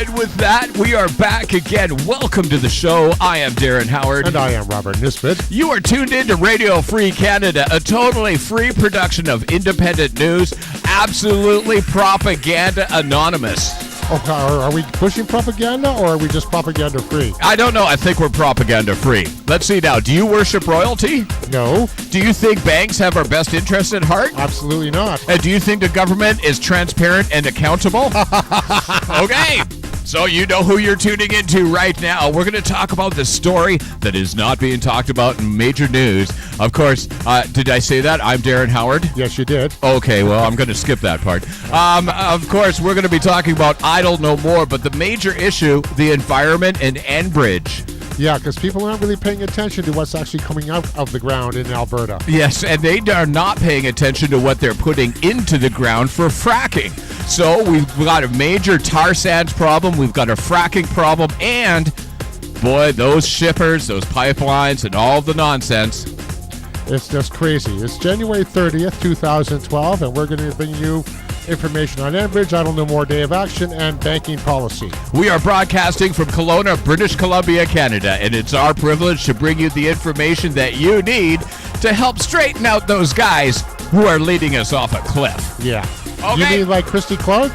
And with that, we are back again. Welcome to the show. I am Darren Howard. And I am Robert Nisbet. You are tuned in to Radio Free Canada, a totally free production of independent news, absolutely propaganda anonymous. Oh, are we pushing propaganda, or are we just propaganda free? I don't know. I think we're propaganda free. Let's see now. Do you worship royalty? No. Do you think banks have our best interest at heart? Absolutely not. And do you think the government is transparent and accountable? Okay. So you know who you're tuning into right now. We're going to talk about the story that is not being talked about in major news. Of course, did I say that? I'm Darren Howard. Yes, you did. Okay, well, I'm going to skip that part. Of course, we're going to be talking about Idle No More, but the major issue, the environment and Enbridge. Yeah, because people aren't really paying attention to what's actually coming out of the ground in Alberta. Yes, and they are not paying attention to what they're putting into the ground for fracking. So we've got a major tar sands problem, we've got a fracking problem, and boy, those shippers, those pipelines, and all the nonsense. It's just crazy. It's January 30th, 2012, and we're going to bring you information on Enbridge, Idle No More Day of Action, and banking policy. We are broadcasting from Kelowna, British Columbia, Canada, and it's our privilege to bring you the information that you need to help straighten out those guys who are leading us off a cliff. Yeah. Okay. You mean like Christy Clark?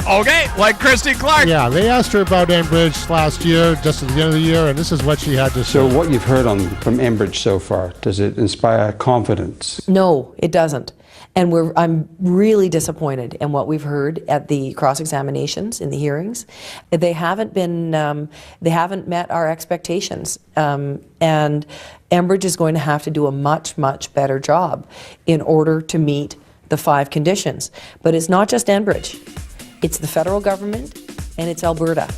Okay, like Christy Clark. Yeah, they asked her about Enbridge last year, just at the end of the year, and this is what she had to say. So what you've heard from Enbridge so far, does it inspire confidence? No, it doesn't. And I'm really disappointed in what we've heard at the cross-examinations in the hearings. They haven't met our expectations. And Enbridge is going to have to do a much, much better job in order to meet the 5 conditions. But it's not just Enbridge. It's the federal government and it's Alberta.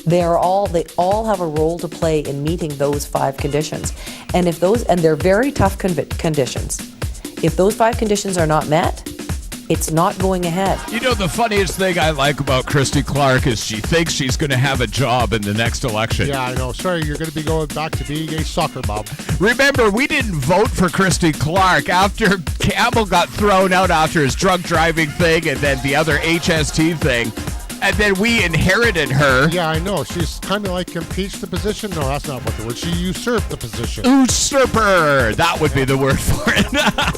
They all have a role to play in meeting those 5 conditions. And they're very tough conditions. If those 5 conditions are not met, it's not going ahead. You know, the funniest thing I like about Christy Clark is she thinks she's going to have a job in the next election. Yeah, I know. Sorry, you're going to be going back to being a soccer mom. Remember, we didn't vote for Christy Clark after Campbell got thrown out after his drunk driving thing and then the other HST thing. And then we inherited her. Yeah, I know. She's kind of like impeached the position. No, that's not what the word. She usurped the position. Usurper. That would be the word for it.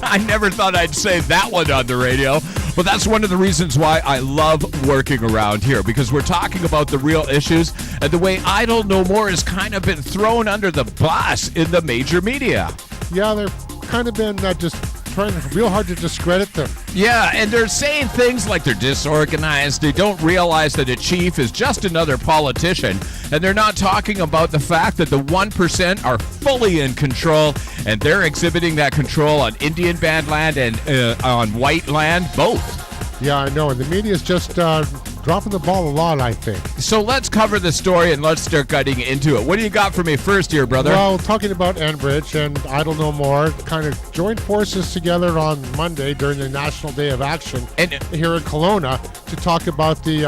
I never thought I'd say that one on the radio. But that's one of the reasons why I love working around here, because we're talking about the real issues and the way Idle No More has kind of been thrown under the bus in the major media. Yeah, they've kind of been just trying real hard to discredit them. Yeah, and they're saying things like they're disorganized. They don't realize that a chief is just another politician. And they're not talking about the fact that the 1% are fully in control, and they're exhibiting that control on Indian band land and on white land, both. Yeah, I know. And the media's just dropping the ball a lot, I think. So let's cover the story and let's start getting into it. What do you got for me first here, brother? Well, talking about Enbridge and Idle No More kind of joined forces together on Monday during the National Day of Action here in Kelowna to talk about the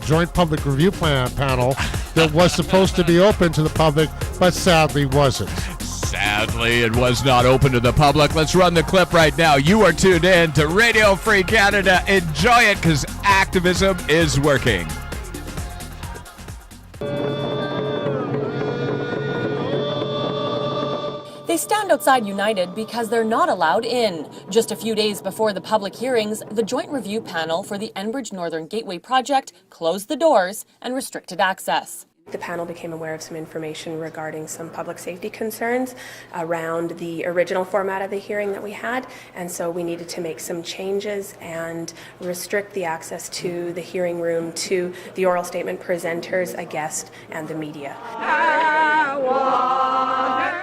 Joint Public Review panel that was supposed to be open to the public, but sadly wasn't. Sadly, it was not open to the public. Let's run the clip right now. You are tuned in to Radio Free Canada. Enjoy it, because activism is working. They stand outside United because they're not allowed in. Just a few days before the public hearings, the Joint Review Panel for the Enbridge Northern Gateway project closed the doors and restricted access. The panel became aware of some information regarding some public safety concerns around the original format of the hearing that we had, and so we needed to make some changes and restrict the access to the hearing room to the oral statement presenters, a guest, and the media.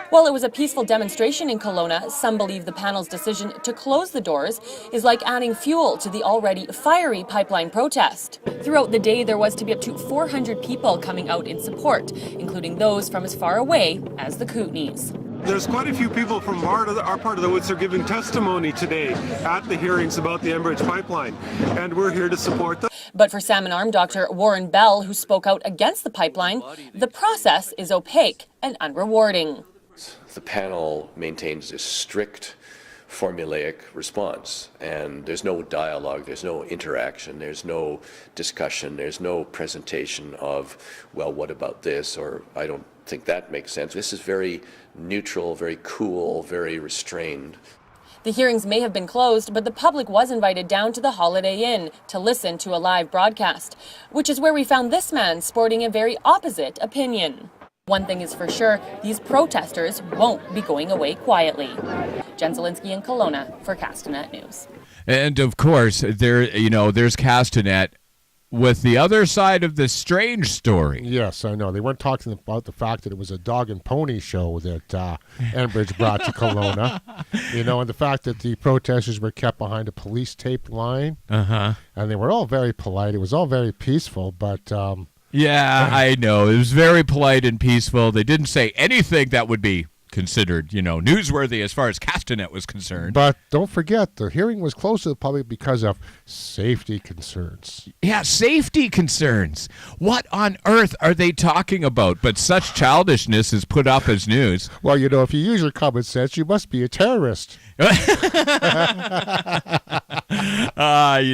While it was a peaceful demonstration in Kelowna, some believe the panel's decision to close the doors is like adding fuel to the already fiery pipeline protest. Throughout the day, there was to be up to 400 people coming out in support, including those from as far away as the Kootenays. There's quite a few people from our part of the woods are giving testimony today at the hearings about the Enbridge pipeline, and we're here to support them. But for Salmon Arm Dr. Warren Bell, who spoke out against the pipeline, the process is opaque and unrewarding. The panel maintains a strict formulaic response, and there's no dialogue, there's no interaction, there's no discussion, there's no presentation of, well, what about this, or I don't think that makes sense. This is very neutral, very cool, very restrained. The hearings may have been closed, but the public was invited down to the Holiday Inn to listen to a live broadcast, which is where we found this man sporting a very opposite opinion. One thing is for sure, these protesters won't be going away quietly. Jen Zielinski in Kelowna for Castanet News. And of course, there's Castanet with the other side of the strange story. Yes, I know. They weren't talking about the fact that it was a dog and pony show that Enbridge brought to Kelowna. And the fact that the protesters were kept behind a police tape line. And they were all very polite. It was all very peaceful, but... yeah, I know. It was very polite and peaceful. They didn't say anything that would be considered, newsworthy as far as Castanet was concerned. But don't forget, the hearing was closed to the public because of safety concerns. Yeah, safety concerns. What on earth are they talking about? But such childishness is put up as news. Well, if you use your common sense, you must be a terrorist. You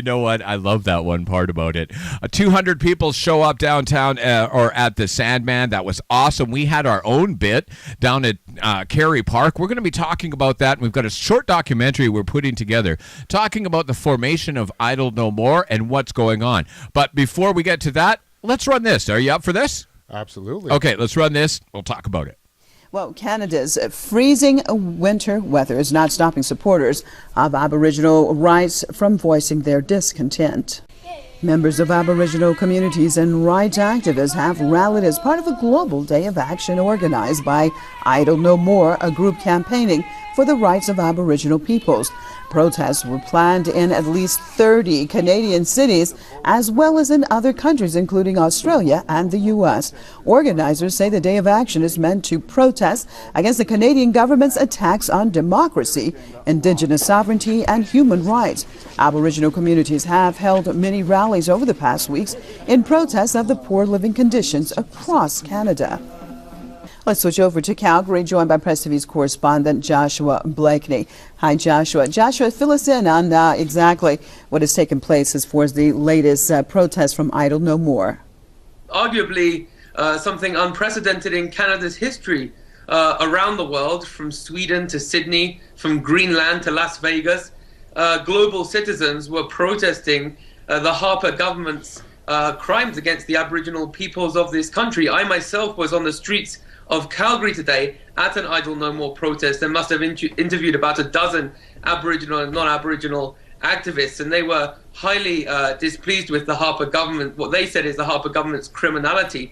know what? I love that one part about it. 200 people show up downtown or at the Sandman. That was awesome. We had our own bit down at Carey Park. We're going to be talking about that. We've got a short documentary we're putting together talking about the formation of Idle No More and what's going on. But before we get to that, let's run this. Are you up for this? Absolutely. Okay, let's run this. We'll talk about it. Well, Canada's freezing winter weather is not stopping supporters of Aboriginal rights from voicing their discontent. Members of Aboriginal communities and rights activists have rallied as part of a global day of action organized by Idle No More, a group campaigning for the rights of Aboriginal peoples. Protests were planned in at least 30 Canadian cities, as well as in other countries, including Australia and the U.S. Organizers say the Day of Action is meant to protest against the Canadian government's attacks on democracy, Indigenous sovereignty, and human rights. Aboriginal communities have held many rallies over the past weeks in protest of the poor living conditions across Canada. Let's switch over to Calgary, joined by Press TV's correspondent Joshua Blakeney. Hi, Joshua. Joshua, fill us in on exactly what has taken place as far as the latest protest from Idle No More. Arguably something unprecedented in Canada's history. Around the world, from Sweden to Sydney, from Greenland to Las Vegas, global citizens were protesting the Harper government's crimes against the Aboriginal peoples of this country. I myself was on the streets of Calgary today at an Idle No More protest and must have interviewed about a dozen Aboriginal and non-Aboriginal activists, and they were highly displeased with the Harper government. What they said is the Harper government's criminality.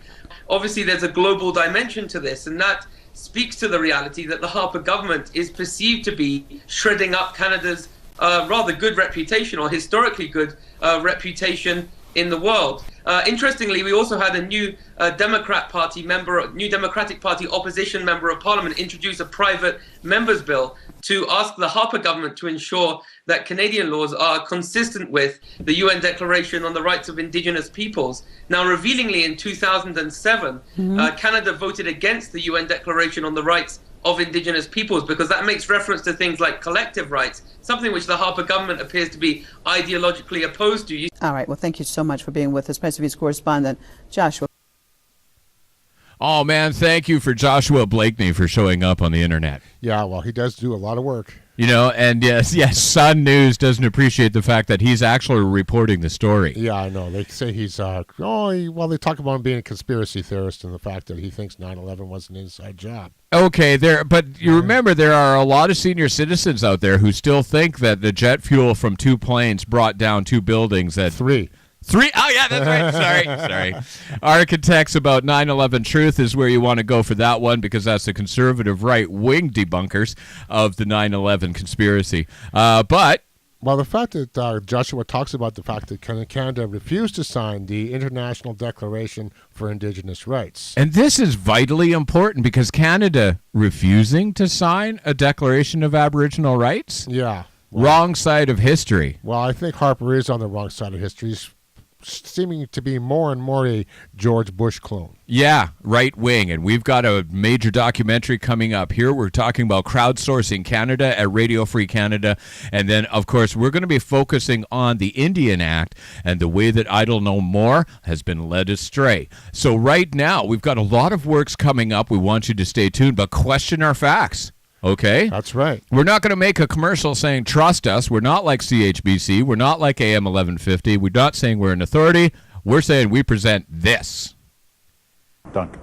Obviously, there's a global dimension to this, and that speaks to the reality that the Harper government is perceived to be shredding up Canada's rather good reputation, or historically good reputation in the world. Interestingly, we also had a new Democratic Party opposition member of Parliament introduce a private members' bill to ask the Harper government to ensure that Canadian laws are consistent with the UN Declaration on the Rights of Indigenous Peoples. Now, revealingly, in 2007, Canada voted against the UN Declaration on the Rights of Indigenous peoples, because that makes reference to things like collective rights, something which the Harper government appears to be ideologically opposed to. All right. Well, thank you so much for being with us, Press TV's correspondent Joshua. Oh, man, thank you for Joshua Blakeney for showing up on the internet. Yeah, well, he does do a lot of work. And yes, Sun News doesn't appreciate the fact that he's actually reporting the story. Yeah, I know. They say he's, they talk about him being a conspiracy theorist and the fact that he thinks 9/11 was an inside job. Okay, but you remember there are a lot of senior citizens out there who still think that the jet fuel from two planes brought down two buildings at Three. Oh, yeah, that's right. Sorry. Architects About 9/11 Truth is where you want to go for that one, because that's the conservative right-wing debunkers of the 9/11 conspiracy. But well, the fact that Joshua talks about the fact that Canada refused to sign the International Declaration for Indigenous Rights. And this is vitally important, because Canada refusing to sign a Declaration of Aboriginal Rights? Yeah. Wrong side of history. Well, I think Harper is on the wrong side of history. seeming to be more and more a George Bush clone. Yeah, right wing. And we've got a major documentary coming up here. We're talking about crowdsourcing Canada at Radio Free Canada. And then, of course, we're going to be focusing on the Indian Act and the way that Idle No More has been led astray. So right now, we've got a lot of works coming up. We want you to stay tuned, but question our facts. Okay? That's right. We're not going to make a commercial saying, trust us. We're not like CHBC. We're not like AM 1150. We're not saying we're an authority. We're saying we present this. Duncan.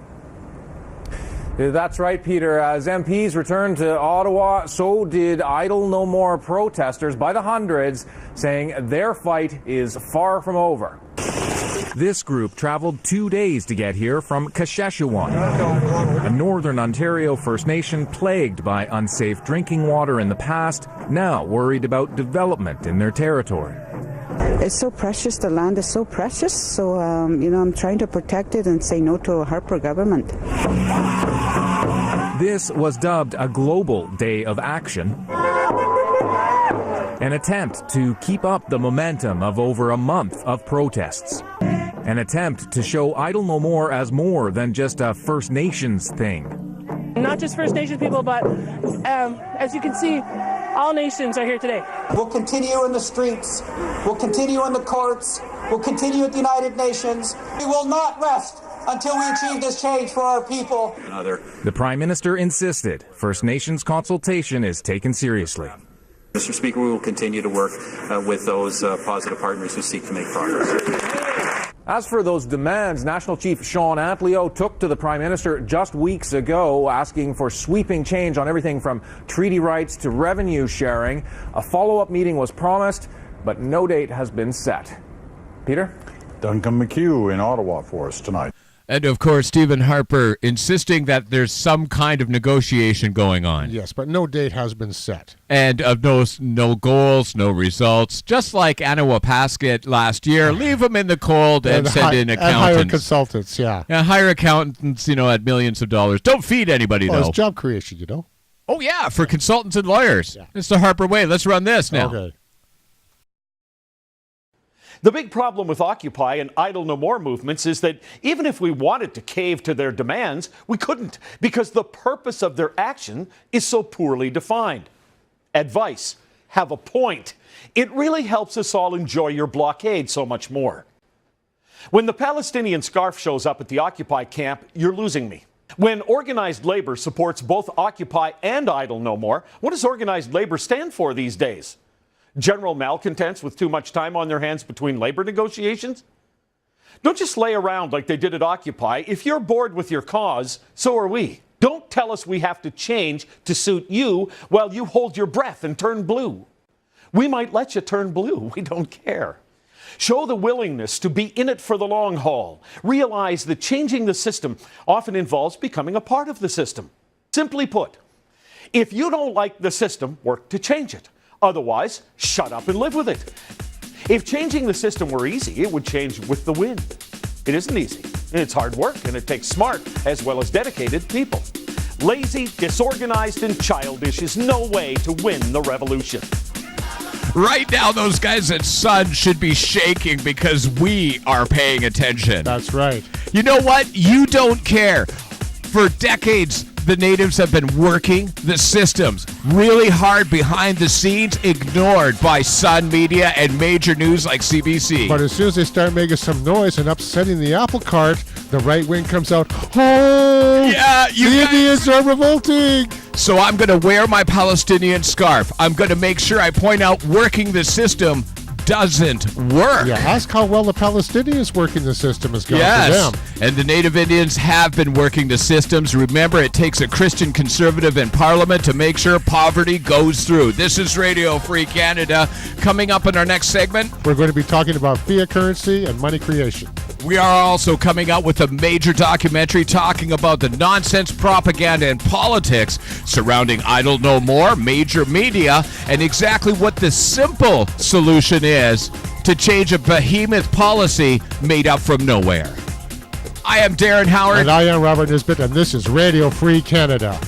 That's right, Peter. As MPs returned to Ottawa, so did Idle No More protesters by the hundreds, saying their fight is far from over. This group traveled 2 days to get here from Kashechewan, a northern Ontario First Nation plagued by unsafe drinking water in the past, now worried about development in their territory. It's so precious, the land is so precious, so I'm trying to protect it and say no to a Harper government. This was dubbed a global day of action, an attempt to keep up the momentum of over a month of protests. An attempt to show Idle No More as more than just a First Nations thing. Not just First Nations people, but as you can see, all nations are here today. We'll continue in the streets. We'll continue in the courts. We'll continue at the United Nations. We will not rest until we achieve this change for our people. The Prime Minister insisted First Nations consultation is taken seriously. Mr. Speaker, we will continue to work with those positive partners who seek to make progress. As for those demands, National Chief Sean Amplio took to the Prime Minister just weeks ago, asking for sweeping change on everything from treaty rights to revenue sharing. A follow-up meeting was promised, but no date has been set. Peter? Duncan McHugh in Ottawa for us tonight. And, of course, Stephen Harper insisting that there's some kind of negotiation going on. Yes, but no date has been set. And of no goals, no results. Just like Anawapaskit last year, leave them in the cold and send in accountants. And hire consultants, yeah. Hire accountants, at millions of dollars. Don't feed anybody, though. It's job creation, Oh, yeah, for consultants and lawyers. Yeah. It's the Harper way. Let's run this now. Okay. The big problem with Occupy and Idle No More movements is that even if we wanted to cave to their demands, we couldn't, because the purpose of their action is so poorly defined. Advice: have a point. It really helps us all enjoy your blockade so much more. When the Palestinian scarf shows up at the Occupy camp, you're losing me. When organized labor supports both Occupy and Idle No More, what does organized labor stand for these days? General malcontents with too much time on their hands between labor negotiations? Don't just lay around like they did at Occupy. If you're bored with your cause, so are we. Don't tell us we have to change to suit you while you hold your breath and turn blue. We might let you turn blue. We don't care. Show the willingness to be in it for the long haul. Realize that changing the system often involves becoming a part of the system. Simply put, if you don't like the system, work to change it. Otherwise, shut up and live with it. If changing the system were easy, it would change with the wind. It isn't easy. It's hard work, and it takes smart as well as dedicated people. Lazy, disorganized, and childish is no way to win the revolution. Right now, those guys at Sun should be shaking because we are paying attention. That's right. You know what? You don't care. For decades, the natives have been working the systems really hard behind the scenes, ignored by Sun Media and major news like CBC. But as soon as they start making some noise and upsetting the apple cart, the right wing comes out, oh, yeah, the Indians are revolting. So I'm going to wear my Palestinian scarf. I'm going to make sure I point out working the system doesn't work. Yeah, ask how well the Palestinians working the system has gone for them. And the Native Indians have been working the systems. Remember, it takes a Christian conservative in Parliament to make sure poverty goes through. This is Radio Free Canada. Coming up in our next segment, we're going to be talking about fiat currency and money creation. We are also coming out with a major documentary talking about the nonsense propaganda and politics surrounding Idle No More, major media, and exactly what the simple solution is to change a behemoth policy made up from nowhere. I am Darren Howard. And I am Robert Nisbet, and this is Radio Free Canada.